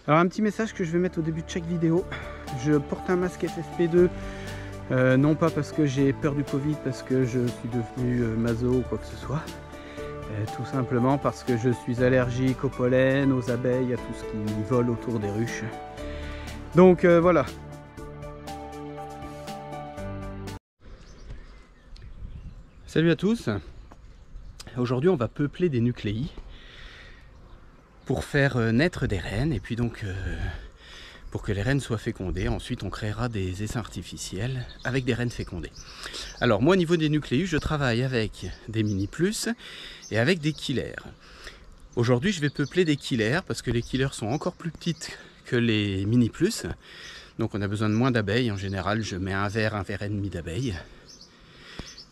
Alors un petit message que je vais mettre au début de chaque vidéo. Je porte un masque FFP2, non pas parce que j'ai peur du Covid, parce que je suis devenu maso ou quoi que ce soit. Tout simplement parce que je suis allergique au pollen, aux abeilles, à tout ce qui vole autour des ruches. Donc voilà. Salut à tous. Aujourd'hui on va peupler des nucléis pour faire naître des reines et puis donc pour que les reines soient fécondées. Ensuite on créera des essaims artificiels avec des reines fécondées. Alors moi au niveau des nucléus je travaille avec des mini plus et avec des killers. Aujourd'hui je vais peupler des killers parce que les killers sont encore plus petites que les mini plus. Donc on a besoin de moins d'abeilles. En général je mets un verre et demi d'abeilles.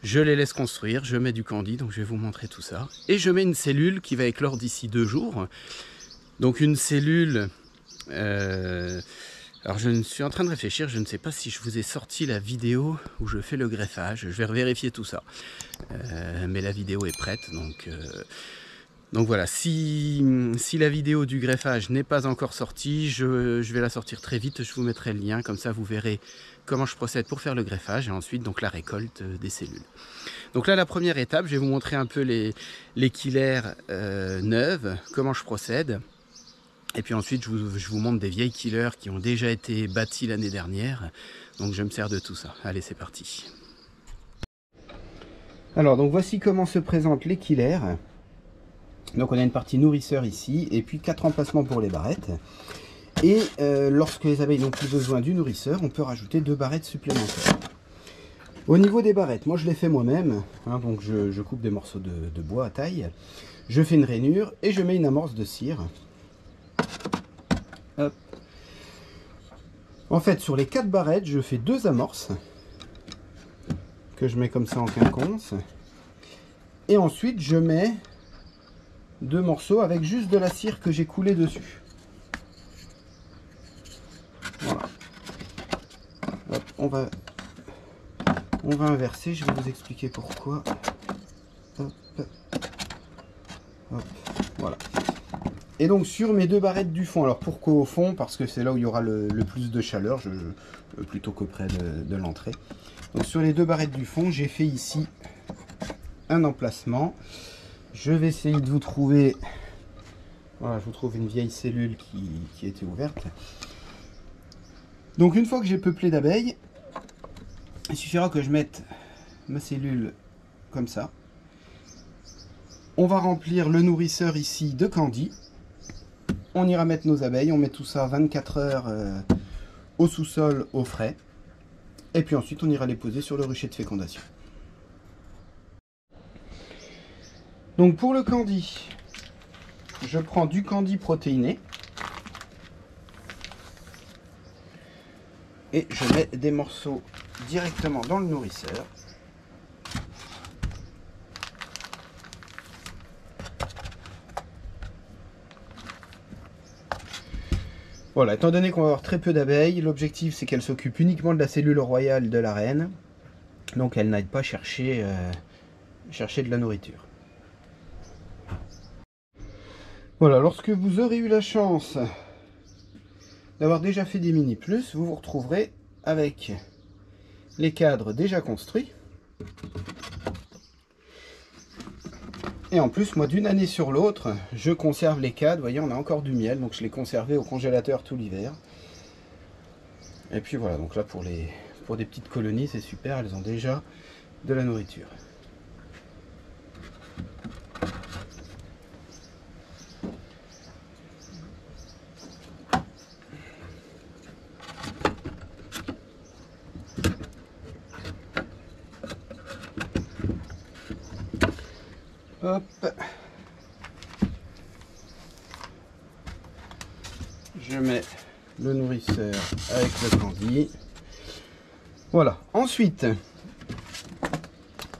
Je les laisse construire, je mets du candy, donc je vais vous montrer tout ça. Et je mets une cellule qui va éclore d'ici 2 jours. Donc une cellule... alors je suis en train de réfléchir, je ne sais pas si je vous ai sorti la vidéo où je fais le greffage. Je vais vérifier tout ça. Mais la vidéo est prête, donc voilà. Si la vidéo du greffage n'est pas encore sortie, je vais la sortir très vite. Je vous mettrai le lien, comme ça vous verrez comment je procède pour faire le greffage et ensuite donc la récolte des cellules. Donc là la première étape, je vais vous montrer un peu les killers neuves, comment je procède. Et puis ensuite je vous montre des vieilles killers qui ont déjà été bâties l'année dernière. Donc je me sers de tout ça. Allez, c'est parti. Alors donc voici comment se présentent les killers. Donc on a une partie nourrisseur ici et puis 4 emplacements pour les barrettes. Et lorsque les abeilles n'ont plus besoin du nourrisseur, on peut rajouter 2 barrettes supplémentaires. Au niveau des barrettes, moi je les fais moi-même, hein, donc je coupe des morceaux de bois à taille, je fais une rainure et je mets une amorce de cire. Hop. En fait, sur les 4 barrettes, je fais 2 amorces que je mets comme ça en quinconce. Et ensuite, je mets 2 morceaux avec juste de la cire que j'ai coulée dessus. Voilà. Hop, on va inverser, je vais vous expliquer pourquoi. Hop, hop, voilà. Et donc sur mes 2 barrettes du fond, alors pourquoi au fond? Parce que c'est là où il y aura le plus de chaleur, plutôt que près de l'entrée. Donc sur les 2 barrettes du fond, j'ai fait ici un emplacement. Je vais essayer de vous trouver... Voilà, je vous trouve une vieille cellule qui était ouverte. Donc une fois que j'ai peuplé d'abeilles, il suffira que je mette ma cellule comme ça. On va remplir le nourrisseur ici de candy. On ira mettre nos abeilles, on met tout ça 24 heures au sous-sol, au frais. Et puis ensuite on ira les poser sur le rucher de fécondation. Donc pour le candy, je prends du candy protéiné. Et je mets des morceaux directement dans le nourrisseur. Voilà, étant donné qu'on va avoir très peu d'abeilles, l'objectif c'est qu'elles s'occupent uniquement de la cellule royale de la reine. Donc elles n'aillent pas chercher de la nourriture. Voilà, lorsque vous aurez eu la chance d'avoir déjà fait des mini plus, vous vous retrouverez avec les cadres déjà construits. Et en plus, moi, d'une année sur l'autre, je conserve les cadres. Vous voyez, on a encore du miel, donc je l'ai conservé au congélateur tout l'hiver. Et puis voilà, donc là pour des petites colonies, c'est super, elles ont déjà de la nourriture. Hop. Je mets le nourrisseur avec le candy. Voilà. Ensuite,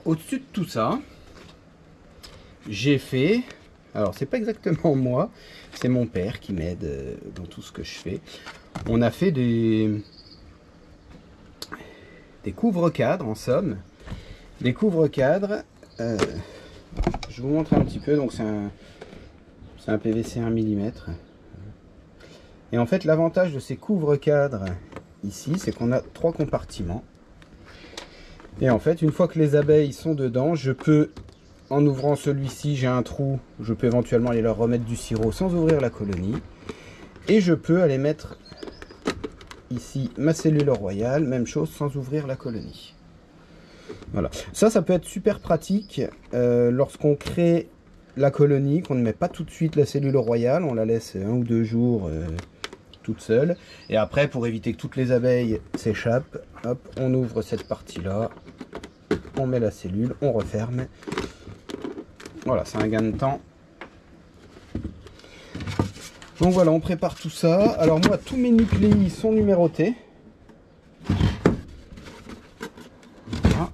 au-dessus de tout ça, j'ai fait... Alors, c'est pas exactement moi, c'est mon père qui m'aide dans tout ce que je fais. On a fait des couvre-cadres, en somme. Des couvre-cadres... je vous montre un petit peu. Donc, c'est un PVC 1 mm Et en fait, l'avantage de ces couvre-cadres ici, c'est qu'on a 3 compartiments. Et en fait, une fois que les abeilles sont dedans, je peux, en ouvrant celui-ci, j'ai un trou, je peux éventuellement aller leur remettre du sirop sans ouvrir la colonie. Et je peux aller mettre ici ma cellule royale, même chose, sans ouvrir la colonie. Voilà, ça peut être super pratique lorsqu'on crée la colonie, qu'on ne met pas tout de suite la cellule royale, on la laisse 1 ou 2 jours toute seule. Et après, pour éviter que toutes les abeilles s'échappent, hop, on ouvre cette partie-là, on met la cellule, on referme. Voilà, c'est un gain de temps. Donc voilà, on prépare tout ça. Alors moi, tous mes nucléis sont numérotés. Voilà.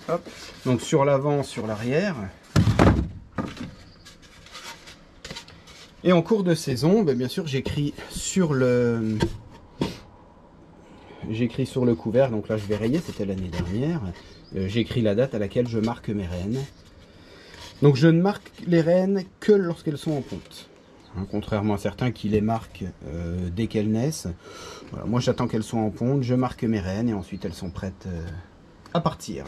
Hop. Donc sur l'avant, sur l'arrière. Et en cours de saison, bien sûr, j'écris sur le couvert. Donc là, je vais rayer, c'était l'année dernière. J'écris la date à laquelle je marque mes reines. Donc je ne marque les reines que lorsqu'elles sont en ponte. Hein, contrairement à certains qui les marquent dès qu'elles naissent. Voilà, moi, j'attends qu'elles soient en ponte, je marque mes reines et ensuite elles sont prêtes à partir.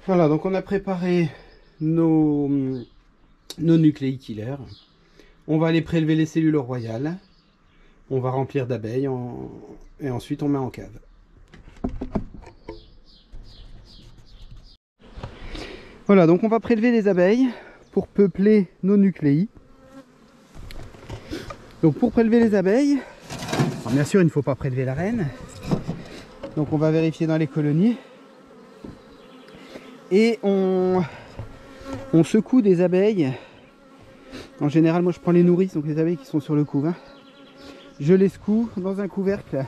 Voilà, donc on a préparé nos nucléi killers. On va aller prélever les cellules royales. On va remplir d'abeilles et ensuite on met en cave. Voilà, donc on va prélever les abeilles pour peupler nos nucléi. Donc pour prélever les abeilles, alors bien sûr il ne faut pas prélever la reine. Donc on va vérifier dans les colonies. Et on secoue des abeilles. En général, moi je prends les nourrices, donc les abeilles qui sont sur le couve. Hein. Je les secoue dans un couvercle.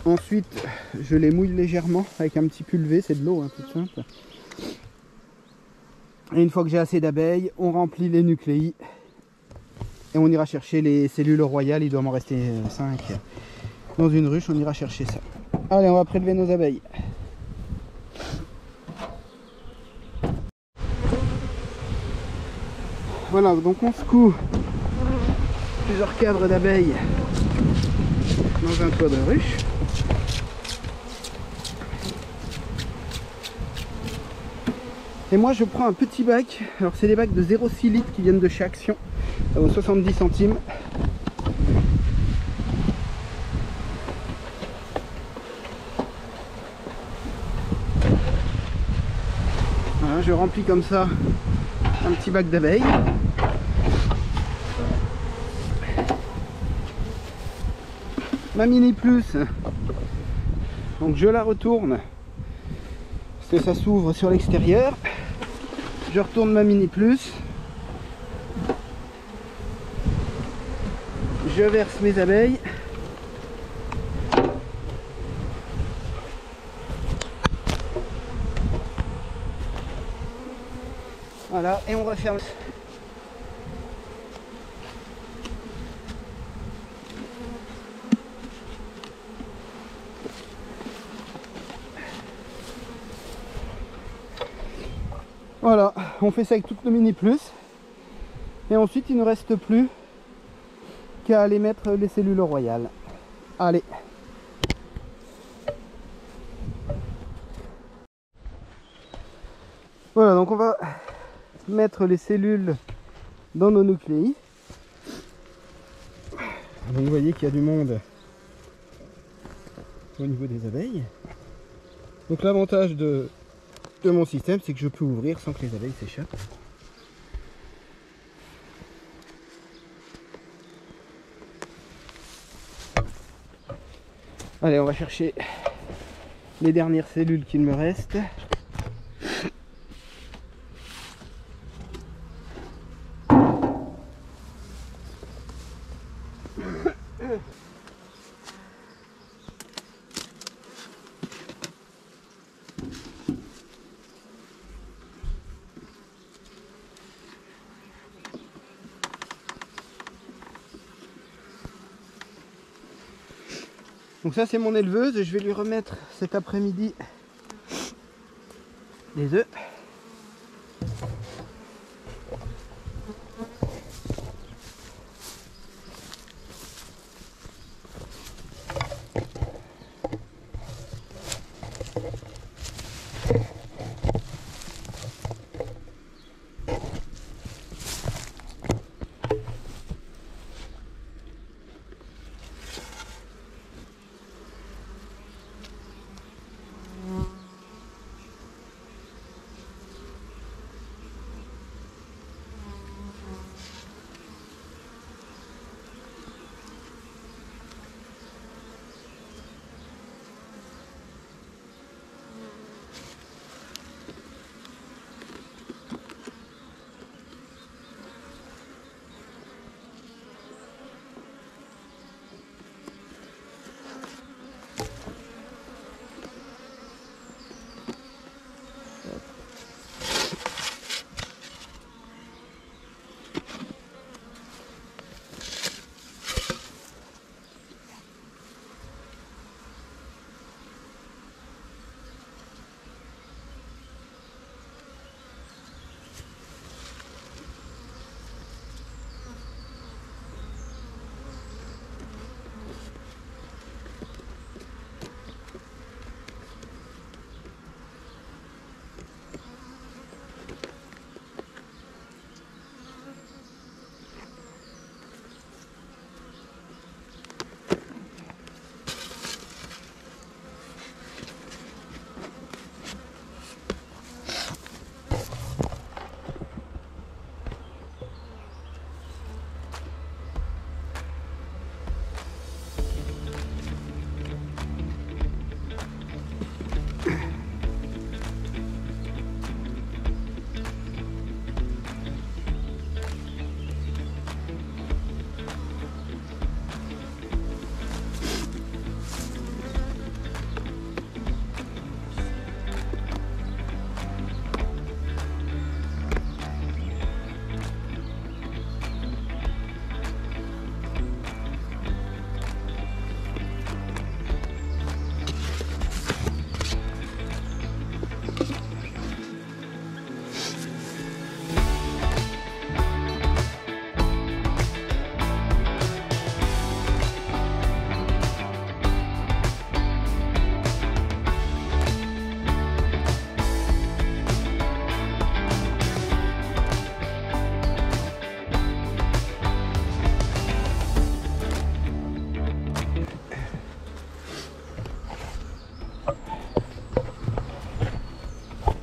Ensuite, je les mouille légèrement avec un petit pulvé, c'est de l'eau, hein, tout simple. Et une fois que j'ai assez d'abeilles, on remplit les nucléi. Et on ira chercher les cellules royales, il doit m'en rester 5 dans une ruche, on ira chercher ça. Allez, on va prélever nos abeilles. Voilà, donc on secoue plusieurs cadres d'abeilles dans un toit de ruche. Et moi je prends un petit bac, alors c'est des bacs de 0,6 litres qui viennent de chez Action, ça vaut 70 centimes. Voilà, je remplis comme ça un petit bac d'abeilles. Ma mini plus, donc je la retourne parce que ça s'ouvre sur l'extérieur. Je retourne ma mini plus, je verse mes abeilles. Voilà, et on referme. Voilà, on fait ça avec toutes nos mini plus. Et ensuite, il ne reste plus qu'à aller mettre les cellules royales. Allez. Voilà, donc on va mettre les cellules dans nos nucléi. Donc vous voyez qu'il y a du monde au niveau des abeilles. Donc l'avantage de mon système, c'est que je peux ouvrir sans que les abeilles s'échappent. Allez, on va chercher les dernières cellules qu'il me reste. Donc ça c'est mon éleveuse, je vais lui remettre cet après-midi des œufs.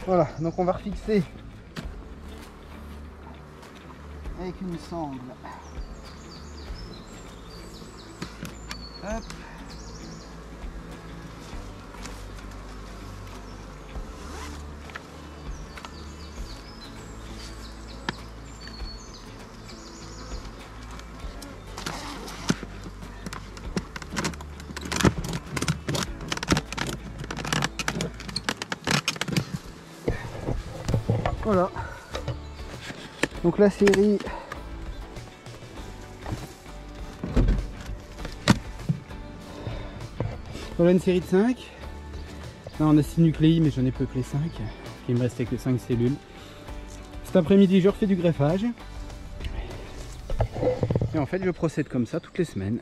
Voilà, donc on va refixer avec une sangle. Hop. Voilà. Donc la série voilà, une série de 5. Là on a 6 nucléis mais j'en ai peu que les 5. Il me restait que 5 cellules. Cet après-midi je refais du greffage. Et en fait je procède comme ça toutes les semaines.